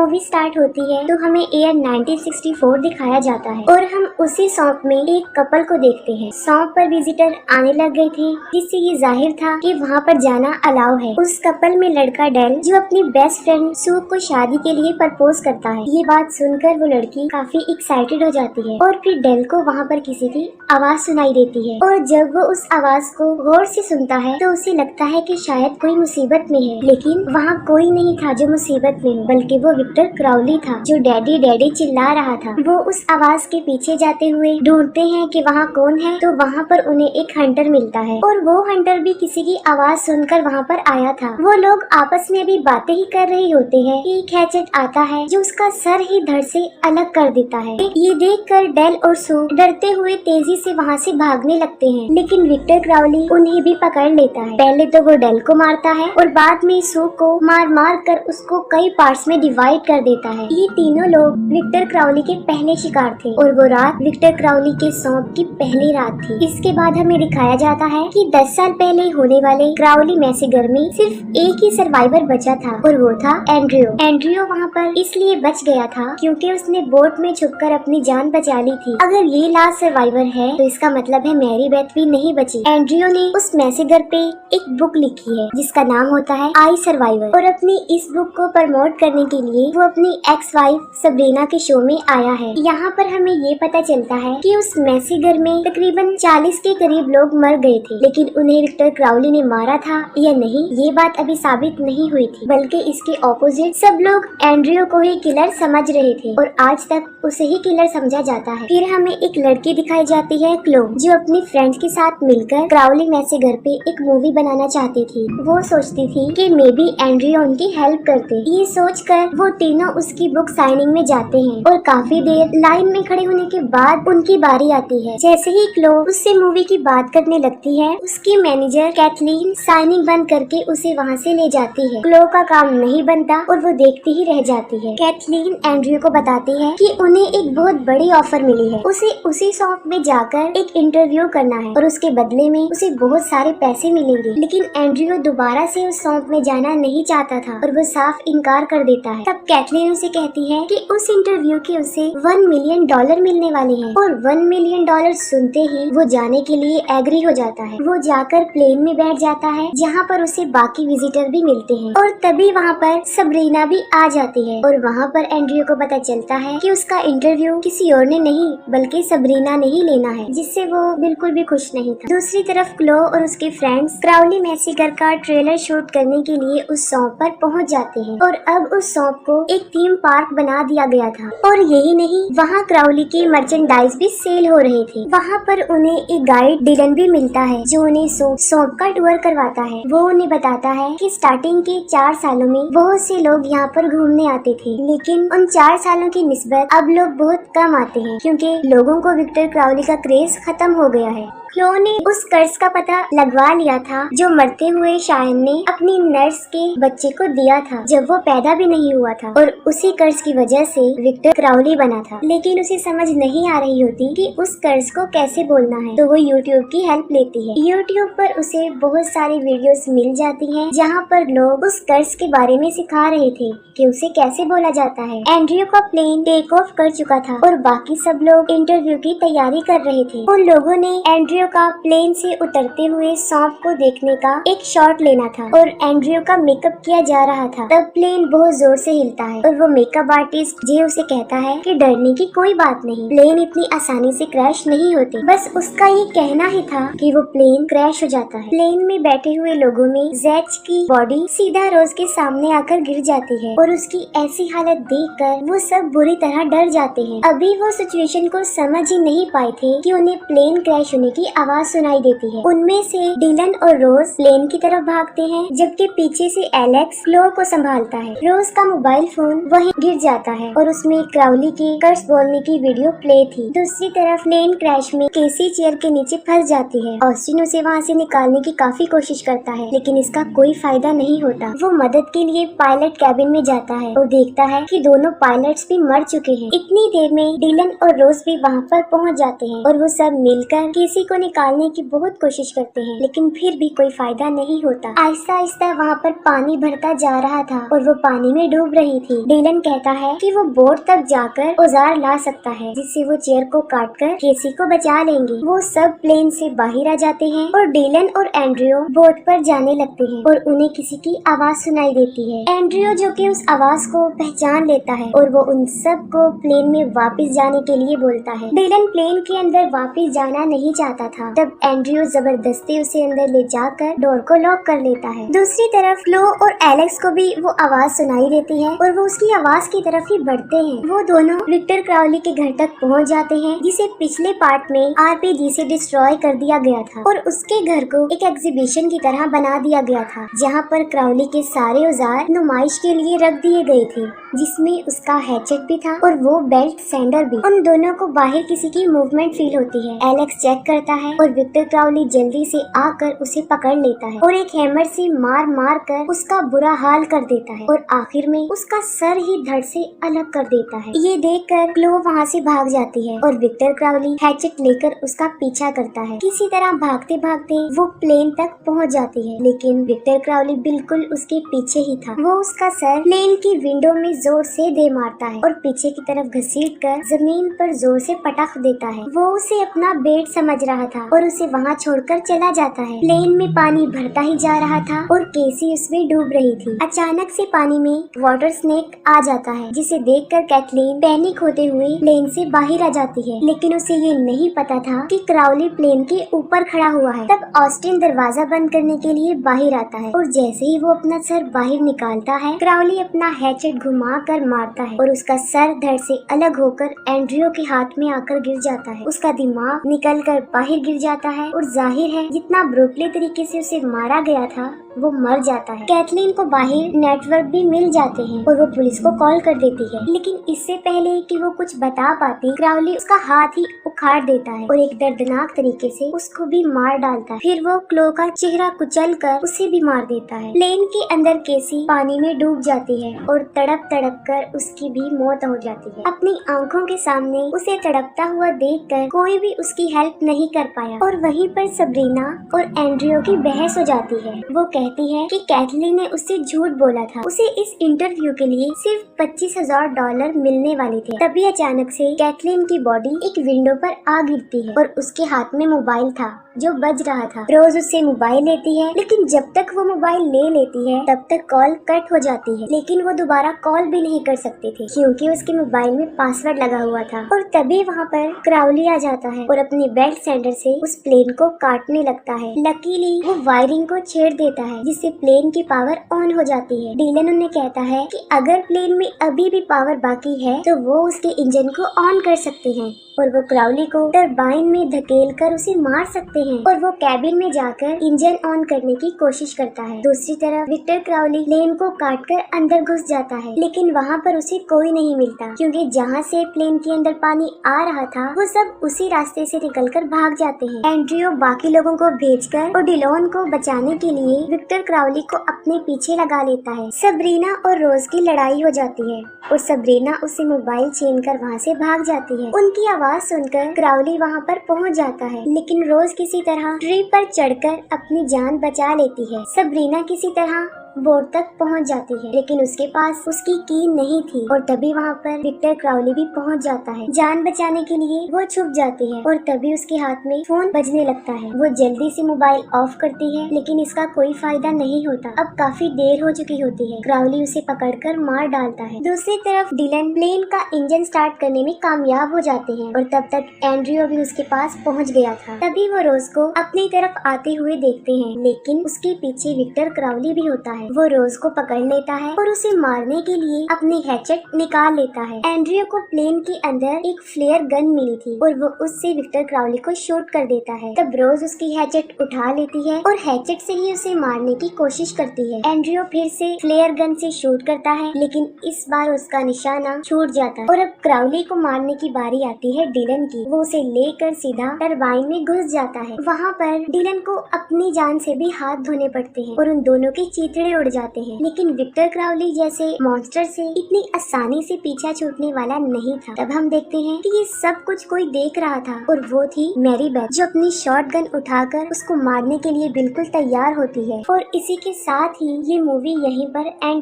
Movie start होती है तो हमें ईयर 1964 दिखाया जाता है और हम उसी सौंप में एक कपल को देखते हैं। सौंप पर विजिटर आने लग गए थे, जिससे ये जाहिर था कि वहाँ पर जाना अलाउ है। उस कपल में लड़का डेल जो अपनी बेस्ट फ्रेंड सू को शादी के लिए प्रपोज करता है। ये बात सुनकर वो लड़की काफी एक्साइटेड हो जाती है और फिर डेल को वहाँ पर किसी की आवाज सुनाई देती है और जब वो उस आवाज को गौर से सुनता है तो उसे लगता है कि शायद कोई मुसीबत में है, लेकिन वहाँ कोई नहीं था जो मुसीबत में हो, बल्कि वो विक्टर क्राउली था जो डैडी डैडी चिल्ला रहा था। वो उस आवाज के पीछे जाते हुए ढूंढते हैं कि वहाँ कौन है, तो वहाँ पर उन्हें एक हंटर मिलता है और वो हंटर भी किसी की आवाज सुनकर वहाँ पर आया था। वो लोग आपस में भी बातें ही कर रहे होते हैं कि एक हैचेट आता है जो उसका सर ही धड़ से अलग कर देता है। ये देखकर डेल और सू डरते हुए तेजी से वहाँ से भागने लगते हैं, लेकिन विक्टर क्राउली उन्हें भी पकड़ लेता है। पहले तो वो डेल को मारता है और बाद में सू को मार कर उसको कई पार्ट्स में डिवाइड कर देता है। ये तीनों लोग विक्टर क्राउली के पहले शिकार थे और वो रात विक्टर क्राउली के सौंप की पहली रात थी। इसके बाद हमें दिखाया जाता है कि 10 साल पहले होने वाले क्राउली मैसेगर में सिर्फ एक ही सर्वाइवर बचा था और वो था एंड्रियो। एंड्रियो वहाँ पर इसलिए बच गया था क्योंकि उसने बोट में छुपकर अपनी जान बचा ली थी। अगर ये लास्ट सर्वाइवर है तो इसका मतलब है मैरी बेथ भी नहीं बची। एंड्रियो ने उस मैसेगर पे एक बुक लिखी है जिसका नाम होता है आई सर्वाइवर और अपनी इस बुक को प्रमोट करने के लिए वो अपनी एक्स वाइफ सबरीना के शो में आया है। यहाँ पर हमें ये पता चलता है कि उस मैसेगर में तकरीबन 40 के करीब लोग मर गए थे, लेकिन उन्हें विक्टर क्राउली ने मारा था या नहीं ये बात अभी साबित नहीं हुई थी, बल्कि इसके ऑपोजिट सब लोग एंड्रियो को ही किलर समझ रहे थे और आज तक उसे ही किलर समझा जाता है। फिर हमें एक लड़की दिखाई जाती है क्लो, जो अपनी फ्रेंड्स के साथ मिलकर क्राउली मैसेगर पे एक मूवी बनाना चाहती थी। वो सोचती थी कि मे बी एंड्रियो उनकी हेल्प करते। ये सोचकर वो तीनों उसकी बुक साइनिंग में जाते हैं और काफी देर लाइन में खड़े होने के बाद उनकी बारी आती है। जैसे ही क्लो उससे मूवी की बात करने लगती है, उसकी मैनेजर कैथलीन साइनिंग बंद करके उसे वहाँ से ले जाती है। क्लो का काम नहीं बनता और वो देखती ही रह जाती है। कैथलीन एंड्रियो को बताती है कि उन्हें एक बहुत बड़ी ऑफर मिली है, उसे उसी शॉप में जाकर एक इंटरव्यू करना है और उसके बदले में उसे बहुत सारे पैसे मिलेंगे। लेकिन एंड्रियो दोबारा से उस शॉप में जाना नहीं चाहता था और वो साफ इनकार कर देता है। तब कैथलीन उसे कहती है कि उस इंटरव्यू के उसे $1 मिलियन मिलने वाले हैं और $1 मिलियन सुनते ही वो जाने के लिए एग्री हो जाता है। वो जाकर प्लेन में बैठ जाता है जहाँ पर उसे बाकी विजिटर भी मिलते हैं और तभी वहाँ पर सबरीना भी आ जाती है और वहाँ पर एंड्रियो को पता चलता है कि उसका इंटरव्यू किसी और ने नहीं बल्कि सबरीना ने ही लेना है, जिससे वो बिल्कुल भी खुश नहीं था। दूसरी तरफ क्लो और उसके फ्रेंड्स क्राउली मैसेगर का ट्रेलर शूट करने के लिए उस सौंप पर पहुंच जाते हैं और अब उस सौंप को एक थीम पार्क बना दिया गया था। और यही नहीं, वहाँ क्राउली की मर्चेंडाइज भी सेल हो रहे थे। वहाँ पर उन्हें एक गाइड डिलन भी मिलता है जो उन्हें सौंप का टूर करवाता है। वो उन्हें बताता है कि स्टार्टिंग के 4 सालों में बहुत से लोग यहाँ पर घूमने आते थे, लेकिन उन 4 सालों की निस्बत अब लोग बहुत कम आते हैं क्योंकि लोगों को विक्टर क्राउली का क्रेज खत्म हो गया है। क्लो ने उस कर्ज का पता लगवा लिया था जो मरते हुए शायन ने अपनी नर्स के बच्चे को दिया था जब वो पैदा भी नहीं हुआ था, और उसी कर्ज की वजह से विक्टर क्राउली बना था। लेकिन उसे समझ नहीं आ रही होती कि उस कर्ज को कैसे बोलना है, तो वो यूट्यूब की हेल्प लेती है। यूट्यूब पर उसे बहुत सारी वीडियोस मिल जाती हैं जहाँ पर लोग उस कर्ज के बारे में सिखा रहे थे कि उसे कैसे बोला जाता है। एंड्रियो का प्लेन टेक ऑफ कर चुका था और बाकी सब लोग इंटरव्यू की तैयारी कर रहे थे। उन लोगों ने एंड्रियो का प्लेन से उतरते हुए सौंप को देखने का एक शॉट लेना था और एंड्रियो का मेकअप किया जा रहा था। तब प्लेन बहुत जोर से हिलता है और वो मेकअप आर्टिस्ट जे उसे कहता है कि डरने की कोई बात नहीं, प्लेन इतनी आसानी से क्रैश नहीं होते। बस उसका ये कहना ही था कि वो प्लेन क्रैश हो जाता है। प्लेन में बैठे हुए लोगों में जैच की बॉडी सीधा रोज के सामने आकर गिर जाती है और उसकी ऐसी हालत देखकर वो सब बुरी तरह डर जाते हैं। अभी वो सिचुएशन को समझ ही नहीं पाए थे कि उन्हें प्लेन क्रैश होने की आवाज सुनाई देती है। उनमें से डिलन और रोज प्लेन की तरफ भागते हैं, जबकि पीछे से एलेक्स क्लो को संभालता है। रोज का मोबाइल फोन वहीं गिर जाता है और उसमें क्राउली के कर्स बोलने की वीडियो प्ले थी। दूसरी तरफ प्लेन क्रैश में केसी चेयर के नीचे फंस जाती है। ऑस्टिन उसे वहाँ से निकालने की काफी कोशिश करता है, लेकिन इसका कोई फायदा नहीं होता। वो मदद के लिए पायलट कैबिन में जाता है और देखता है कि दोनों पायलट्स भी मर चुके हैं। इतनी देर में डिलन और रोज भी वहाँ पर पहुँच जाते हैं और वो सब मिलकर केसी को निकालने की बहुत कोशिश करते हैं, लेकिन फिर भी कोई फायदा नहीं होता। आहिस्ता आहिस्ता वहाँ पर पानी बढ़ता जा रहा था और वो पानी में डूब रही थी। डिलन कहता है कि वो बोट तक जाकर औजार ला सकता है, जिससे वो चेयर को काटकर केसी को बचा लेंगे। वो सब प्लेन से बाहर आ जाते हैं और डिलन और एंड्रियो बोट पर जाने लगते हैं और उन्हें किसी की आवाज सुनाई देती है। एंड्रियो जो कि उस आवाज को पहचान लेता है और वो उन सब को प्लेन में वापस जाने के लिए बोलता है। डिलन प्लेन के अंदर वापस जाना नहीं चाहता था, तब एंड्रियो जबरदस्ती उसे अंदर ले जाकर डोर को लॉक कर लेता है। दूसरी तरफ क्लो और एलेक्स को भी वो आवाज सुनाई देती है और वो उसकी आवाज की तरफ ही बढ़ते हैं। वो दोनों विक्टर क्राउली के घर तक पहुंच जाते हैं, जिसे पिछले पार्ट में आरपीजी से डिस्ट्रॉय कर दिया गया था और उसके घर को एक एग्जीबिशन की तरह बना दिया गया था, जहाँ पर क्राउली के सारे औजार नुमाइश के लिए रख दिए गए थे, जिसमें उसका हैचेट भी था और वो बेल्ट सैंडर भी। उन दोनों को बाहर किसी की मूवमेंट फील होती है। एलेक्स चेक करता है और विक्टर क्राउली जल्दी से आकर उसे पकड़ लेता है और एक हैमर से मार मार कर उसका बुरा हाल कर देता है और आखिर में उसका सर ही धड़ से अलग कर देता है। ये देखकर क्लो वहाँ से भाग जाती है और विक्टर क्राउली हैचेट लेकर उसका पीछा करता है। किसी तरह भागते भागते वो प्लेन तक पहुँच जाती है, लेकिन विक्टर क्राउली बिल्कुल उसके पीछे ही था। वो उसका सर प्लेन की विंडो में जोर से दे मारता है और पीछे की तरफ घसीट कर जमीन पर जोर से पटक देता है। वो उसे अपना बेट समझ रहा था और उसे वहाँ छोड़कर चला जाता है। प्लेन में पानी भरता ही जा रहा था और केसी उसमें डूब रही थी। अचानक से पानी में वाटर स्नेक आ जाता है, जिसे देखकर कैथलीन पैनिक होते हुए प्लेन से बाहर आ जाती है, लेकिन उसे ये नहीं पता था कि क्राउली प्लेन के ऊपर खड़ा हुआ है। तब ऑस्टिन दरवाजा बंद करने के लिए बाहर आता है और जैसे ही वो अपना सर बाहर निकालता है, क्राउली अपना हैचेट घुमा कर मारता है और उसका सर धड़ से अलग होकर एंड्रियो के हाथ में आकर गिर जाता है। उसका दिमाग निकल कर बाहर गिर जाता है और जाहिर है जितना ब्रूटली तरीके से उसे मारा गया था वो मर जाता है। कैथलीन को बाहर नेटवर्क भी मिल जाते हैं और वो पुलिस को कॉल कर देती है, लेकिन इससे पहले कि वो कुछ बता पाती, क्राउली उसका हाथ ही उखाड़ देता है और एक दर्दनाक तरीके से उसको भी मार डालता है। फिर वो क्लो का चेहरा कुचल कर उसे भी मार देता है। प्लेन के अंदर केसी पानी में डूब जाती है और तड़प तड़प कर उसकी भी मौत हो जाती है। अपनी आंखों के सामने उसे तड़पता हुआ देखकर कोई भी उसकी हेल्प नहीं कर पाया और वहीं पर सबरीना और एंड्रियो की बहस हो जाती है। वो कहती है कि कैथलीन ने उससे झूठ बोला था, उसे इस इंटरव्यू के लिए सिर्फ $25,000 मिलने वाले थे। तभी अचानक से कैथलीन की बॉडी एक विंडो पर आ गिरती है और उसके हाथ में मोबाइल था जो बज रहा था। रोज उससे मोबाइल लेती है, लेकिन जब तक वो मोबाइल ले लेती है तब तक कॉल कट हो जाती है, लेकिन वो दोबारा कॉल भी नहीं कर सकते थे क्योंकि उसके मोबाइल में पासवर्ड लगा हुआ था। और तभी वहाँ पर क्राउली आ जाता है और अपनी बेल्ट सैंडर से उस प्लेन को काटने लगता है। लकीली वो वायरिंग को छेड़ देता है, जिससे प्लेन की पावर ऑन हो जाती है। डिलन उन्हें कहता है कि अगर प्लेन में अभी भी पावर बाकी है तो वो उसके इंजन को ऑन कर सकते हैं और वो क्राउली को टरबाइन में धकेल कर उसे मार सकते हैं और वो कैबिन में जाकर इंजन ऑन करने की कोशिश करता है। दूसरी तरफ विक्टर क्राउली प्लेन को काटकर अंदर घुस जाता है, लेकिन वहाँ पर उसे कोई नहीं मिलता क्योंकि जहाँ से प्लेन के अंदर पानी आ रहा था वो सब उसी रास्ते से निकलकर भाग जाते हैं। एंड्रियो बाकी लोगों को भेजकर और डिलोन को बचाने के लिए विक्टर क्राउली को अपने पीछे लगा लेता है। सबरीना और रोज की लड़ाई हो जाती है और सबरीना उसे मोबाइल छीन कर वहाँ से भाग जाती है। उनकी आवाज सुनकर क्राउली वहाँ पर पहुँच जाता है, लेकिन रोज किसी तरह ट्री पर चढ़कर अपनी जान बचा लेती है। सबरीना किसी तरह बोर्ड तक पहुंच जाती है, लेकिन उसके पास उसकी की नहीं थी और तभी वहाँ पर विक्टर क्राउली भी पहुंच जाता है। जान बचाने के लिए वो छुप जाती है और तभी उसके हाथ में फोन बजने लगता है। वो जल्दी से मोबाइल ऑफ करती है, लेकिन इसका कोई फायदा नहीं होता। अब काफी देर हो चुकी होती है। क्राउली उसे पकड़कर मार डालता है। दूसरी तरफ डिलन प्लेन का इंजन स्टार्ट करने में कामयाब हो जाते हैं और तब तक एंड्रियो भी उसके पास पहुँच गया था। तभी वो रोज को अपनी तरफ आते हुए देखते हैं, लेकिन उसके पीछे विक्टर क्राउली भी होता है। वो रोज को पकड़ लेता है और उसे मारने के लिए अपनी हैचेट निकाल लेता है। एंड्रियो को प्लेन के अंदर एक फ्लेयर गन मिली थी और वो उससे विक्टर क्राउली को शूट कर देता है। तब रोज उसकी हैचेट उठा लेती है और हैचेट से ही उसे मारने की कोशिश करती है। एंड्रियो फिर से फ्लेयर गन से शूट करता है, लेकिन इस बार उसका निशाना छूट जाता है और अब क्राउली को मारने की बारी आती है डिलन की। वो उसे लेकर सीधा टरबाइन में घुस जाता है। वहाँ पर डिलन को अपनी जान से भी हाथ धोने पड़ते हैं और उन दोनों के चीथड़े भी उड़ जाते हैं। लेकिन विक्टर क्राउली जैसे मॉन्स्टर से इतनी आसानी से पीछा छूटने वाला नहीं था। तब हम देखते हैं कि ये सब कुछ कोई देख रहा था और वो थी मैरी बेथ, जो अपनी शॉटगन उठाकर उसको मारने के लिए बिल्कुल तैयार होती है। और इसी के साथ ही ये मूवी यहीं पर एंड